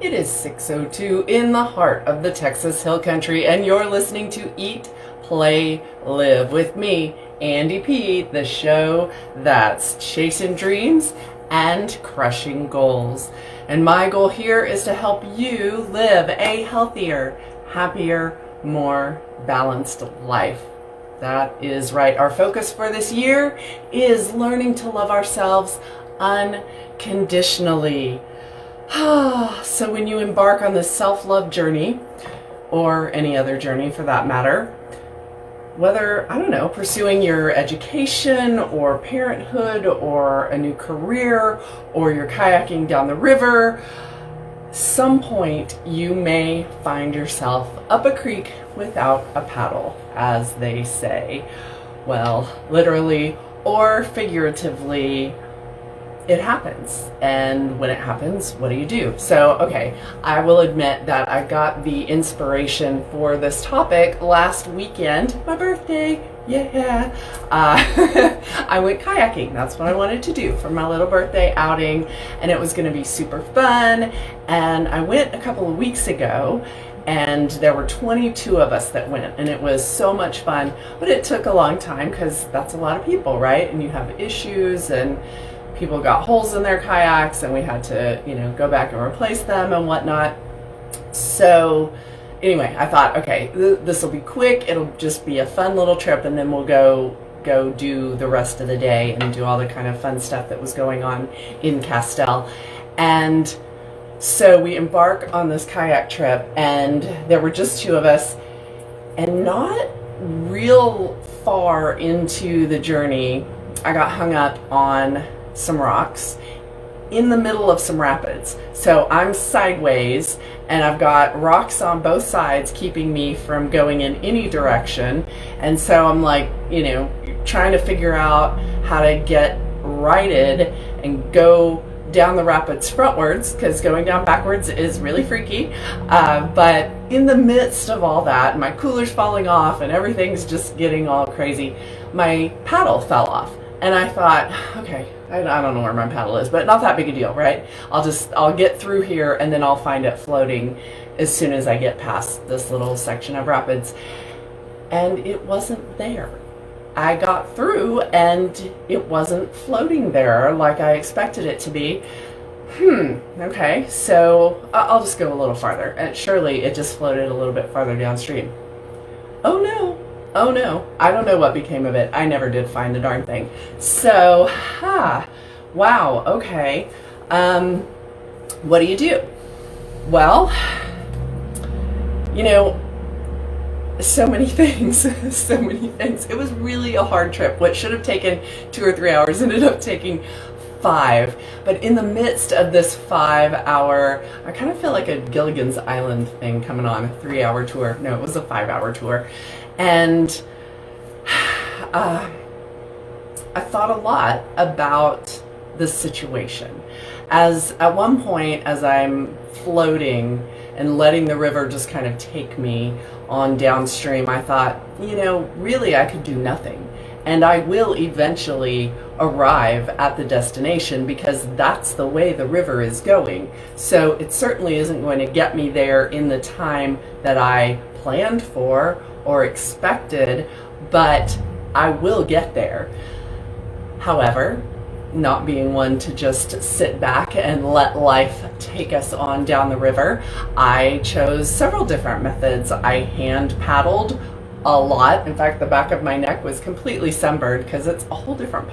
It is 6:02 in the heart of the Texas Hill Country, and you're listening to Eat, Play, Live with me, Andi P, the show that's chasing dreams and crushing goals. And my goal here is to help you live a healthier, happier, more balanced life. That is right. Our focus for this year is learning to love ourselves unconditionally. So when you embark on this self-love journey, or any other journey for that matter, whether, pursuing your education or parenthood or a new career or you're kayaking down the river, some point you may find yourself up a creek without a paddle, as they say. Well, literally or figuratively, it happens. And when it happens, what do? So, I will admit that I got the inspiration for this topic last weekend, my birthday. Yeah. I went kayaking. That's what I wanted to do for my little birthday outing, and it was going to be super fun. And I went a couple of weeks ago, and there were 22 of us that went, and it was so much fun. But it took a long time because that's a lot of people, right? And you have issues, and people got holes in their kayaks, and we had to, go back and replace them and whatnot. So anyway, I thought, this will be quick. It'll just be a fun little trip, and then we'll go do the rest of the day and do all the kind of fun stuff that was going on in Castell. And so we embark on this kayak trip, and there were just two of us, and not real far into the journey, I got hung up on some rocks in the middle of some rapids. So I'm sideways, and I've got rocks on both sides keeping me from going in any direction. And so I'm like, trying to figure out how to get righted and go down the rapids frontwards, because going down backwards is really freaky. But in the midst of all that, my cooler's falling off and everything's just getting all crazy, my paddle fell off. And I thought, I don't know where my paddle is, but not that big a deal, right? I'll get through here, and then I'll find it floating as soon as I get past this little section of rapids. And it wasn't there. I got through, and it wasn't floating there like I expected it to be. Okay, so I'll just go a little farther. And surely it just floated a little bit farther downstream. Oh no, I don't know what became of it. I never did find the darn thing. So, wow, okay. What do? Well, so many things. It was really a hard trip. What should have taken 2 or 3 hours ended up taking 5. But in the midst of this 5-hour, I kind of feel like a Gilligan's Island thing coming on, a 3-hour tour. No, it was a 5-hour tour. And I thought a lot about the situation. As at one point, as I'm floating and letting the river just kind of take me on downstream, I thought, really I could do nothing. And I will eventually arrive at the destination, because that's the way the river is going. So it certainly isn't going to get me there in the time that I planned for or expected, but I will get there. However, not being one to just sit back and let life take us on down the river, I chose several different methods. I hand paddled a lot. In fact, the back of my neck was completely sunburned, because it's a whole different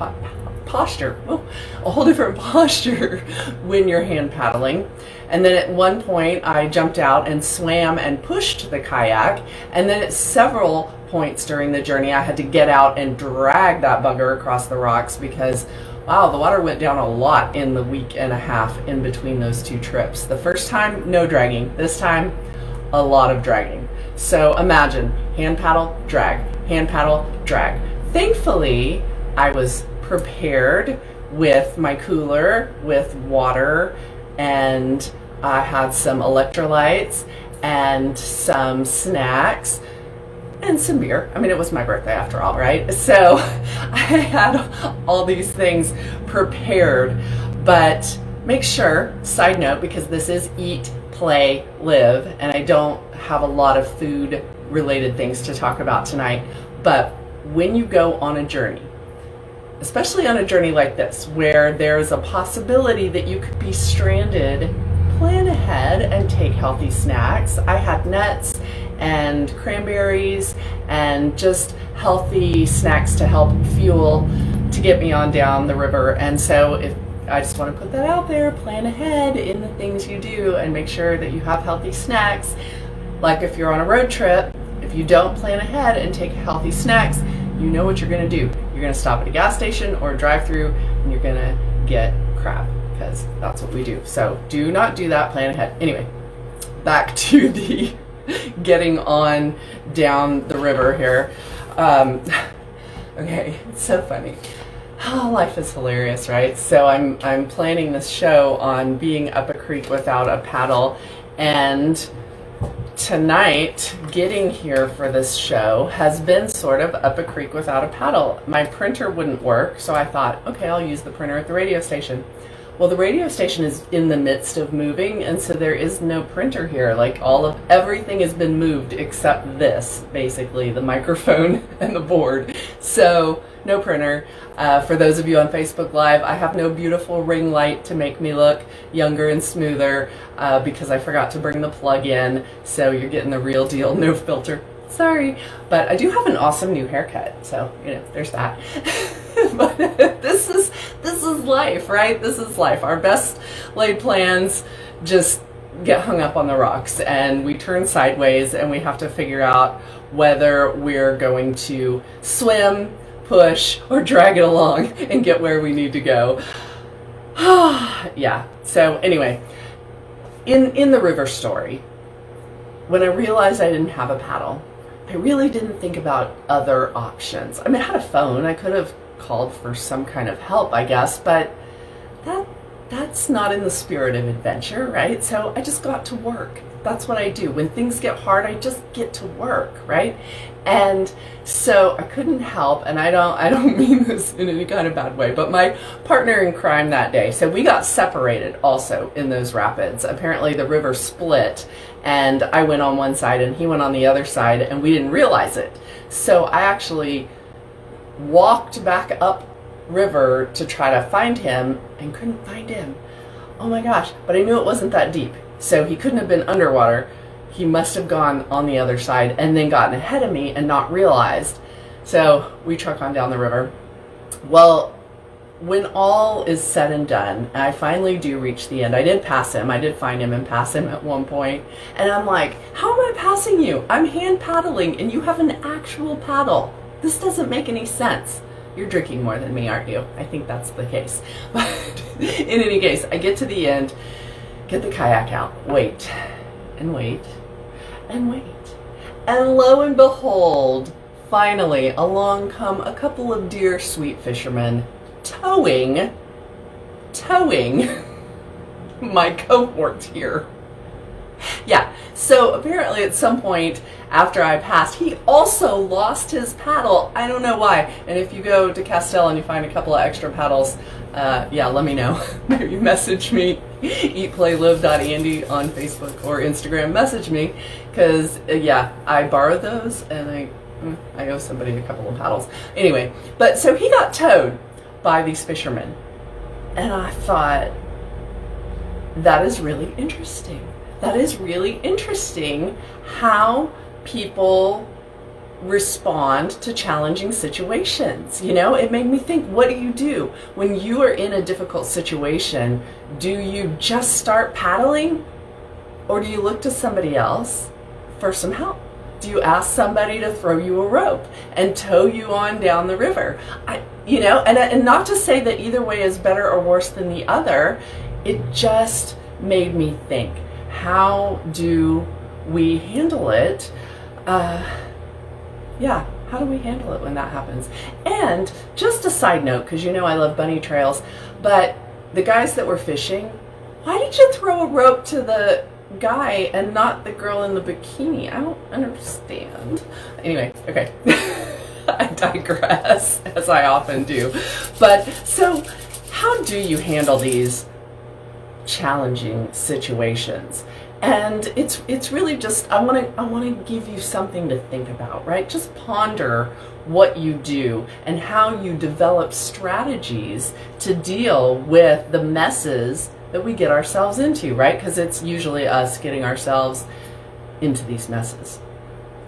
posture. A whole different posture when you're hand paddling. And then at one point I jumped out and swam and pushed the kayak, and then at several points during the journey I had to get out and drag that bugger across the rocks, because wow, the water went down a lot in the week and a half in between those two trips. The first time, no dragging. This time, a lot of dragging. So imagine, hand paddle, drag, hand paddle, drag. Thankfully, I was prepared with my cooler, with water, and I had some electrolytes and some snacks and some beer. I mean, it was my birthday after all, right? So I had all these things prepared, but make sure, side note, because this is Eat, play, live, and I don't have a lot of food related things to talk about tonight. But when you go on a journey, especially on a journey like this, where there's a possibility that you could be stranded, plan ahead and take healthy snacks. I had nuts and cranberries and just healthy snacks to help fuel to get me on down the river. And so if I just want to put that out there, plan ahead in the things you do and make sure that you have healthy snacks. Like if you're on a road trip, if you don't plan ahead and take healthy snacks, you know what you're going to do. You're going to stop at a gas station or a drive-through and you're going to get crap, because that's what we do. So do not do that, plan ahead. Anyway, back to the getting on down the river here. Okay, it's so funny. Oh, life is hilarious, right? So I'm planning this show on being up a creek without a paddle, and tonight, getting here for this show has been sort of up a creek without a paddle. My printer wouldn't work, so I thought, okay, I'll use the printer at the radio station. Well, the radio station is in the midst of moving, and so there is no printer here. Like everything has been moved except this, basically, the microphone and the board. So no printer. For those of you on Facebook Live, I have no beautiful ring light to make me look younger and smoother because I forgot to bring the plug in. So you're getting the real deal, no filter. Sorry, but I do have an awesome new haircut, so there's that. But this is life, right? This is life. Our best laid plans just get hung up on the rocks, and we turn sideways, and we have to figure out whether we're going to swim, push, or drag it along and get where we need to go. Yeah. So anyway, in the river story, when I realized I didn't have a paddle, I really didn't think about other options. I mean, I had a phone. I could have called for some kind of help, I guess, but that's not in the spirit of adventure, right? So I just got to work. That's what I do. When things get hard, I just get to work, right? And so I couldn't help, and I don't mean this in any kind of bad way, but my partner in crime that day, so we got separated also in those rapids. Apparently the river split, and I went on one side and he went on the other side, and we didn't realize it. So I actually walked back up river to try to find him and couldn't find him. Oh my gosh, but I knew it wasn't that deep. So he couldn't have been underwater. He must have gone on the other side and then gotten ahead of me and not realized. So we truck on down the river. Well, when all is said and done, I finally do reach the end. I did pass him. I did find him and pass him at one point. And I'm like, how am I passing you? I'm hand paddling and you have an actual paddle. This doesn't make any sense. You're drinking more than me, aren't you? I think that's the case. But in any case, I get to the end, get the kayak out, wait, and wait, and wait. And lo and behold, finally, along come a couple of dear sweet fishermen towing my cohort here. Yeah, so apparently at some point after I passed, he also lost his paddle. I don't know why. And if you go to Castell and you find a couple of extra paddles, yeah, let me know. Maybe message me, eatplaylive.andi on Facebook or Instagram. Message me, because yeah, I borrowed those and I owe somebody a couple of paddles. Anyway, but so he got towed by these fishermen. And I thought, that is really interesting. That is really interesting how people respond to challenging situations. It made me think, what do you do when you are in a difficult situation? Do you just start paddling, or do you look to somebody else for some help? Do you ask somebody to throw you a rope and tow you on down the river? And not to say that either way is better or worse than the other. It just made me think, how do we handle it? Yeah, how do we handle it when that happens? And just a side note, because I love bunny trails, but the guys that were fishing, why did you throw a rope to the guy and not the girl in the bikini? I don't understand. Anyway, okay. I digress, as I often do. But so how do you handle these challenging situations? And it's really just, I want to give you something to think about, right? Just ponder what you do and how you develop strategies to deal with the messes that we get ourselves into, right? Because it's usually us getting ourselves into these messes.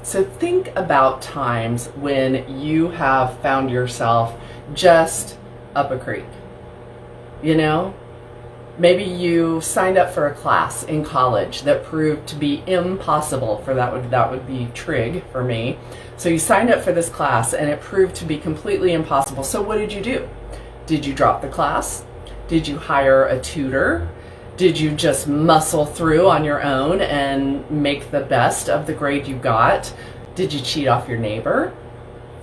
So think about times when you have found yourself just up a creek. You know, maybe you signed up for a class in college that proved to be impossible for that would be trig for me. So you signed up for this class and it proved to be completely impossible. So what did you do? Did you drop the class? Did you hire a tutor? Did you just muscle through on your own and make the best of the grade you got? Did you cheat off your neighbor?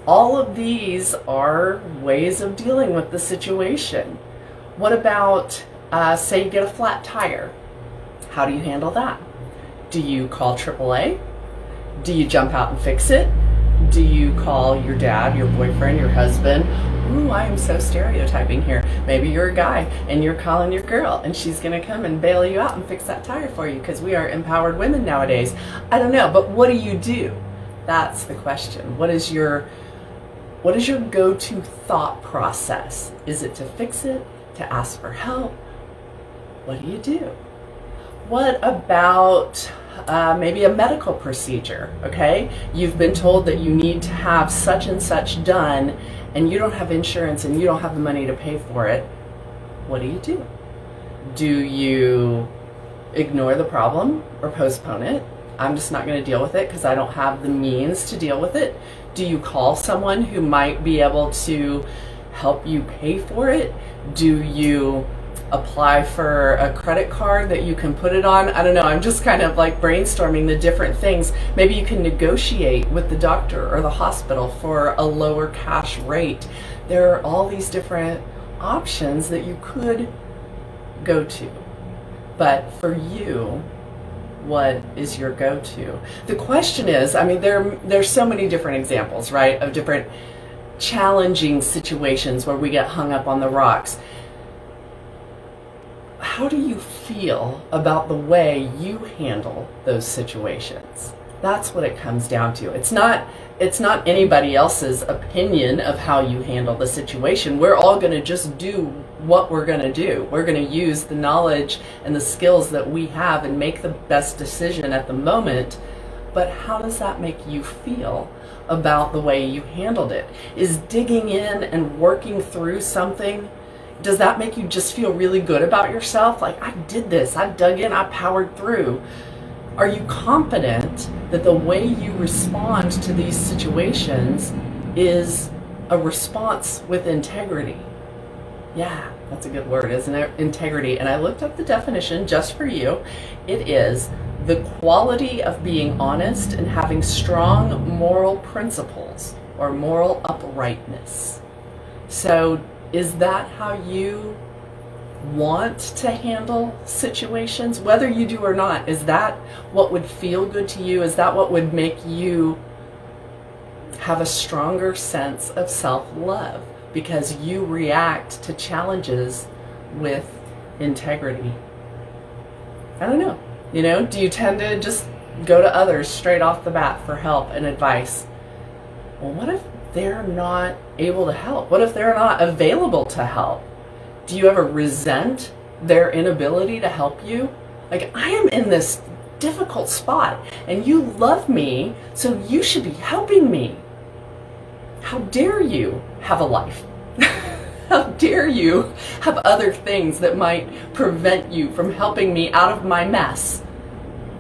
All of these are ways of dealing with the situation. What about, say you get a flat tire? How do you handle that? Do you call AAA? Do you jump out and fix it? Do you call your dad, your boyfriend, your husband? Ooh, I am so stereotyping here. Maybe you're a guy and you're calling your girl and she's gonna come and bail you out and fix that tire for you because we are empowered women nowadays. I don't know, but what do? That's the question. What is your go-to thought process? Is it to fix it? To ask for help? What do? What about maybe a medical procedure, okay? You've been told that you need to have such and such done and you don't have insurance and you don't have the money to pay for it. What do? Do you ignore the problem or postpone it? I'm just not going to deal with it because I don't have the means to deal with it. Do you call someone who might be able to help you pay for it? Do you apply for a credit card that you can put it on? I don't know. I'm just kind of like brainstorming the different things. Maybe you can negotiate with the doctor or the hospital for a lower cash rate. There are all these different options that you could go to. But for you, what is your go-to? The question is, I mean, there's so many different examples, right, of different challenging situations where we get hung up on the rocks. How do you feel about the way you handle those situations? That's what it comes down to. It's not anybody else's opinion of how you handle the situation. We're all going to just do what we're going to do. We're going to use the knowledge and the skills that we have and make the best decision at the moment. But how does that make you feel about the way you handled it? Is digging in and working through something, does that make you just feel really good about yourself? Like, I did this, I dug in, I powered through. Are you confident that the way you respond to these situations is a response with integrity? Yeah, that's a good word, isn't it? Integrity. And I looked up the definition just for you. It is the quality of being honest and having strong moral principles or moral uprightness. So is that how you want to handle situations? Whether you do or not, is that what would feel good to you? Is that what would make you have a stronger sense of self-love because you react to challenges with integrity? I don't know. You know, do you tend to just go to others straight off the bat for help and advice? Well, what if they're not able to help? What if they're not available to help? Do you ever resent their inability to help you? Like, I am in this difficult spot and you love me, so you should be helping me. How dare you have a life? How dare you have other things that might prevent you from helping me out of my mess?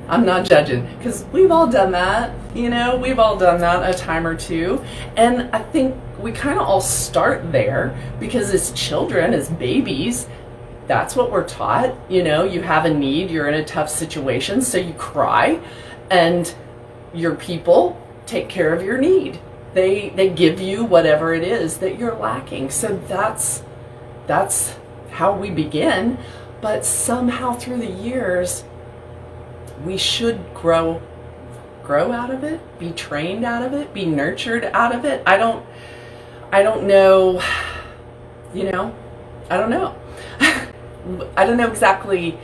I'm not judging, because we've all done that, you know, we've all done that a time or two. And I think we kind of all start there because as children, as babies, that's what we're taught. You know, you have a need, you're in a tough situation, so you cry, and your people take care of your need. They give you whatever it is that you're lacking. So that's how we begin. But somehow through the years, we should grow out of it, be trained out of it, be nurtured out of it. I don't know, you know, I don't know. I don't know exactly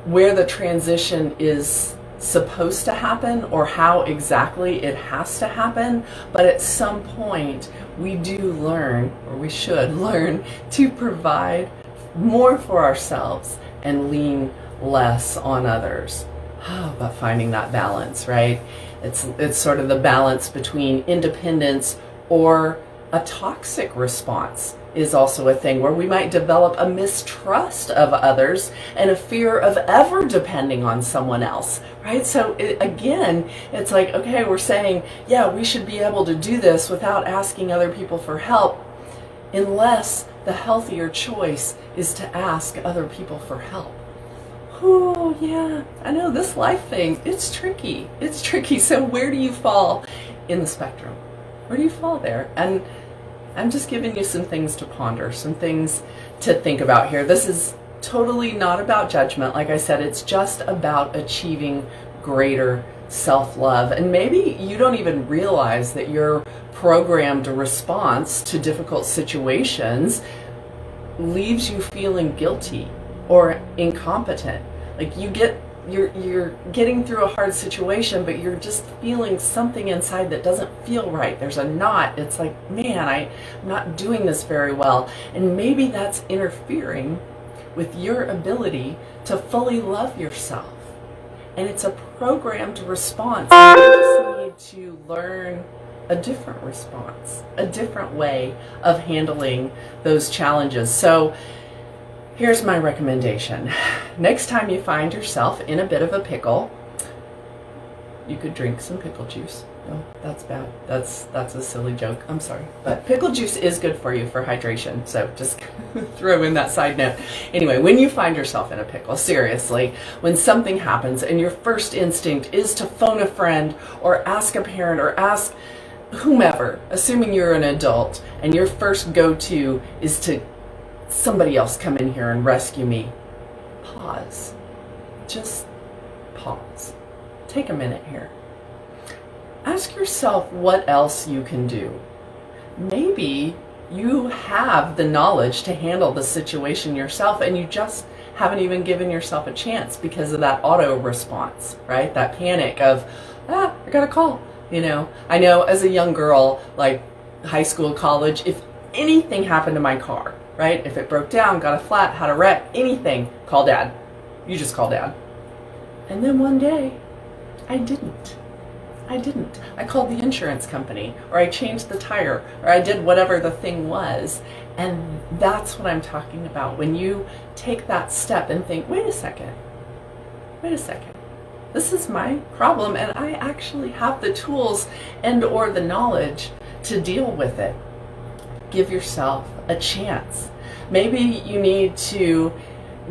where the transition is supposed to happen or how exactly it has to happen, but at some point we do learn, or we should learn, to provide more for ourselves and lean less on others. But finding that balance, right? It's sort of the balance between independence or a toxic response is also a thing where we might develop a mistrust of others and a fear of ever depending on someone else, right? So again, it's like, okay, we're saying, yeah, we should be able to do this without asking other people for help, unless the healthier choice is to ask other people for help. Oh yeah, I know this life thing, it's tricky. It's tricky. So where do you fall in the spectrum? Where do you fall there? And I'm just giving you some things to ponder, some things to think about here. This is totally not about judgment. Like I said, it's just about achieving greater self-love. And maybe you don't even realize that your programmed response to difficult situations leaves you feeling guilty or incompetent. Like you're getting through a hard situation, but you're just feeling something inside that doesn't feel right. There's a knot. It's like, man, I'm not doing this very well. And maybe that's interfering with your ability to fully love yourself. And it's a programmed response. You just need to learn a different response, a different way of handling those challenges. So here's my recommendation. Next time you find yourself in a bit of a pickle, you could drink some pickle juice. No, that's bad. That's a silly joke. I'm sorry. But pickle juice is good for you for hydration. So just throw in that side note. Anyway, when you find yourself in a pickle, seriously, when something happens and your first instinct is to phone a friend or ask a parent or ask whomever, assuming you're an adult, and your first go-to is to somebody else come in here and rescue me, pause. Just pause. Take a minute here. Ask yourself what else you can do. Maybe you have the knowledge to handle the situation yourself and you just haven't even given yourself a chance because of that auto response, right? That panic of, I got a call. You know, I know as a young girl, like high school, college, if anything happened to my car, right? If it broke down, got a flat, had a wreck, anything, call dad. You just call dad. And then one day, I didn't. I called the insurance company, or I changed the tire, or I did whatever the thing was. And that's what I'm talking about. When you take that step and think, wait a second. This is my problem, and I actually have the tools and or the knowledge to deal with it. Give yourself a chance. Maybe you need to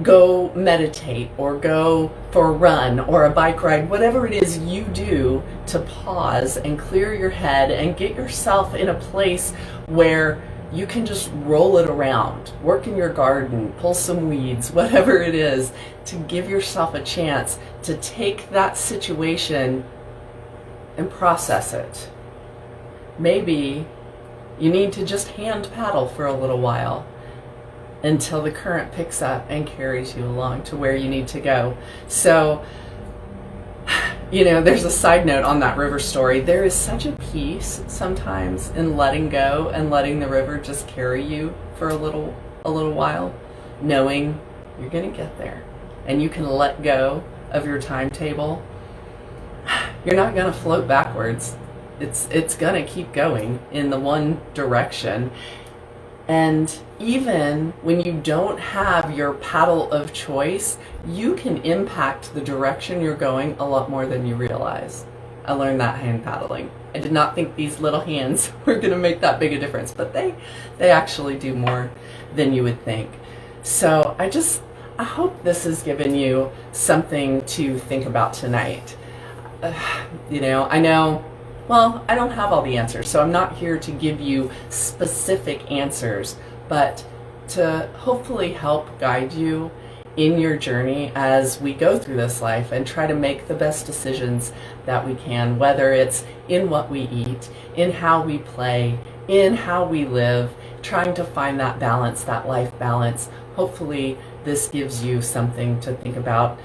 go meditate or go for a run or a bike ride, whatever it is you do to pause and clear your head and get yourself in a place where you can just roll it around, work in your garden, pull some weeds, whatever it is, to give yourself a chance to take that situation and process it. Maybe you need to just hand paddle for a little while until the current picks up and carries you along to where you need to go. So, you know, there's a side note on that river story. There is such a peace sometimes in letting go and letting the river just carry you for a little while, knowing you're going to get there and you can let go of your timetable. You're not going to float backwards. It's going to keep going in the one direction. And even when you don't have your paddle of choice, you can impact the direction you're going a lot more than you realize. I learned that hand paddling. I did not think these little hands were going to make that big a difference, but they actually do more than you would think. So I hope this has given you something to think about tonight. You know, I know, well, I don't have all the answers, so I'm not here to give you specific answers, but to hopefully help guide you in your journey as we go through this life and try to make the best decisions that we can, whether it's in what we eat, in how we play, in how we live, trying to find that balance, that life balance, hopefully this gives you something to think about.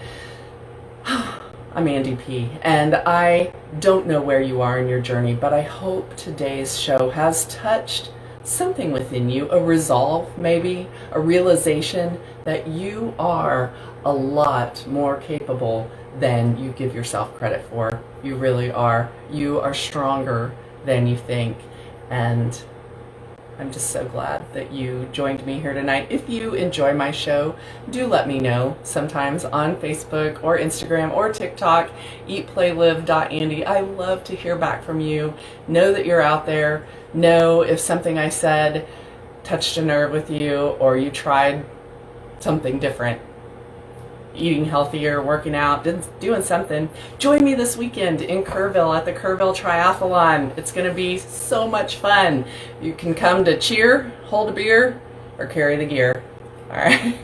I'm Andi P, and I don't know where you are in your journey, but I hope today's show has touched something within you, a resolve maybe, a realization that you are a lot more capable than you give yourself credit for. You really are. You are stronger than you think, and I'm just so glad that you joined me here tonight. If you enjoy my show, do let me know sometimes on Facebook or Instagram or TikTok, eatplaylive.andy. I love to hear back from you. Know that you're out there. Know if something I said touched a nerve with you or you tried something different. Eating healthier, working out, doing something. Join me this weekend in Kerrville at the Kerrville Triathlon. It's going to be so much fun. You can come to cheer, hold a beer, or carry the gear. All right.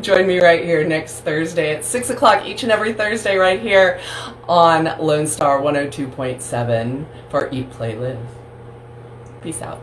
Join me right here next Thursday at 6 o'clock each and every Thursday right here on Lone Star 102.7 for Eat, Play, Live. Peace out.